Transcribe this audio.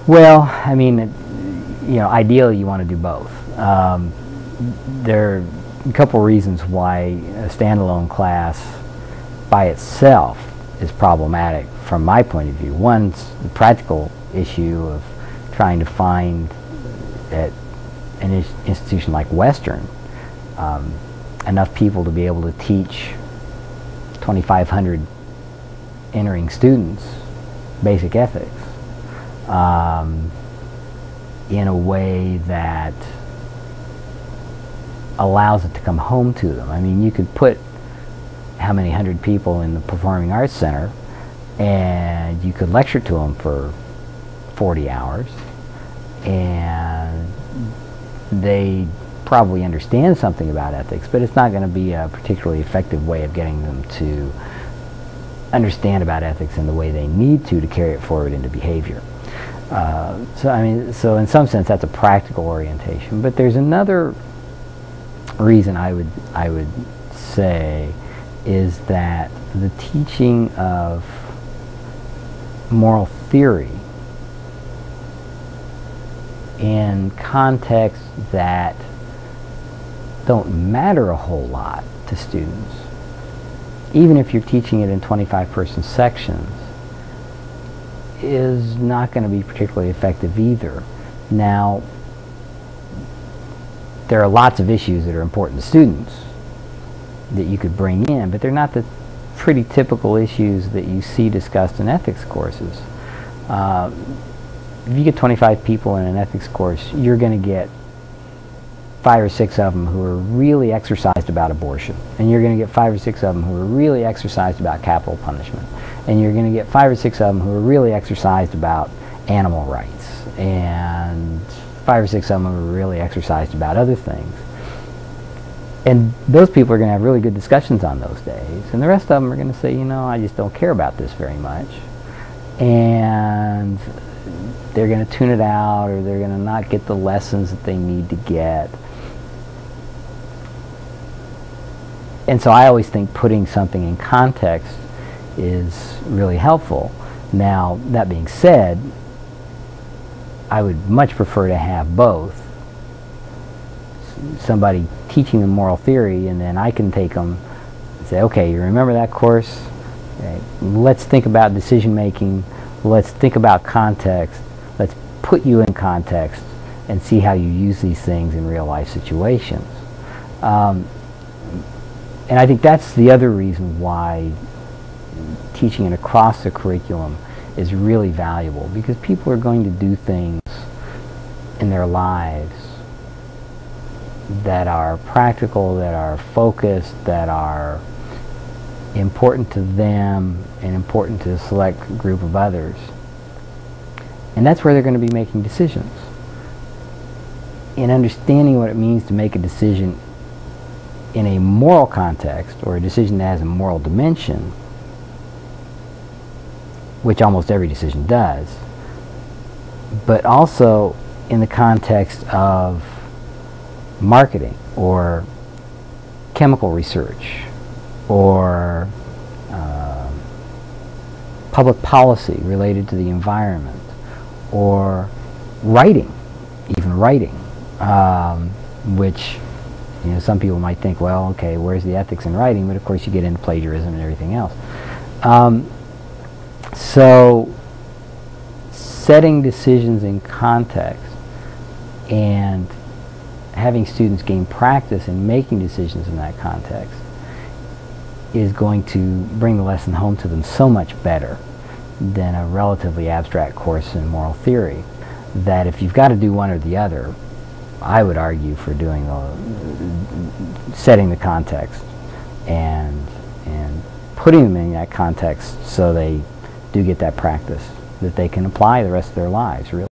Well, I mean, ideally you want to do both. There are a couple reasons why a standalone class by itself is problematic from my point of view. One's the practical issue of trying to find at an institution like Western enough people to be able to teach 2,500 entering students basic ethics in a way that allows it to come home to them. I mean, you could put how many hundred people in the Performing Arts Center and you could lecture to them for 40 hours and they probably understand something about ethics, but it's not going to be a particularly effective way of getting them to understand about ethics in the way they need to carry it forward into behavior. So in some sense that's a practical orientation. But there's another reason I would say is that the teaching of moral theory in contexts that don't matter a whole lot to students, even if you're teaching it in 25-person sections, is not going to be particularly effective either. Now, there are lots of issues that are important to students that you could bring in, but they're not the pretty typical issues that you see discussed in ethics courses. If you get 25 people in an ethics course, you're going to get 5 or 6 of them who are really exercised about abortion, and you're going to get 5 or 6 of them who are really exercised about capital punishment, and you're going to get 5 or 6 of them who are really exercised about animal rights, and 5 or 6 of them who are really exercised about other things. And those people are going to have really good discussions on those days, and the rest of them are going to say, I just don't care about this very much, and they're going to tune it out, or they're going to not get the lessons that they need to get. And so I always think putting something in context is really helpful. Now, that being said, I would much prefer to have both. Somebody teaching them moral theory, and then I can take them and say, okay, you remember that course? Okay, let's think about decision making. Let's think about context. Let's put you in context and see how you use these things in real life situations. And I think that's the other reason why teaching it across the curriculum is really valuable, because people are going to do things in their lives that are practical, that are focused, that are important to them and important to a select group of others. And that's where they're going to be making decisions. In understanding what it means to make a decision in a moral context, or a decision that has a moral dimension, which almost every decision does, but also in the context of marketing or chemical research or public policy related to the environment, or writing, even writing, which some people might think, well, okay, where's the ethics in writing? But of course you get into plagiarism and everything else. So setting decisions in context and having students gain practice in making decisions in that context is going to bring the lesson home to them so much better than a relatively abstract course in moral theory, that if you've got to do one or the other, I would argue for doing setting the context and putting them in that context so they do get that practice that they can apply the rest of their lives, really.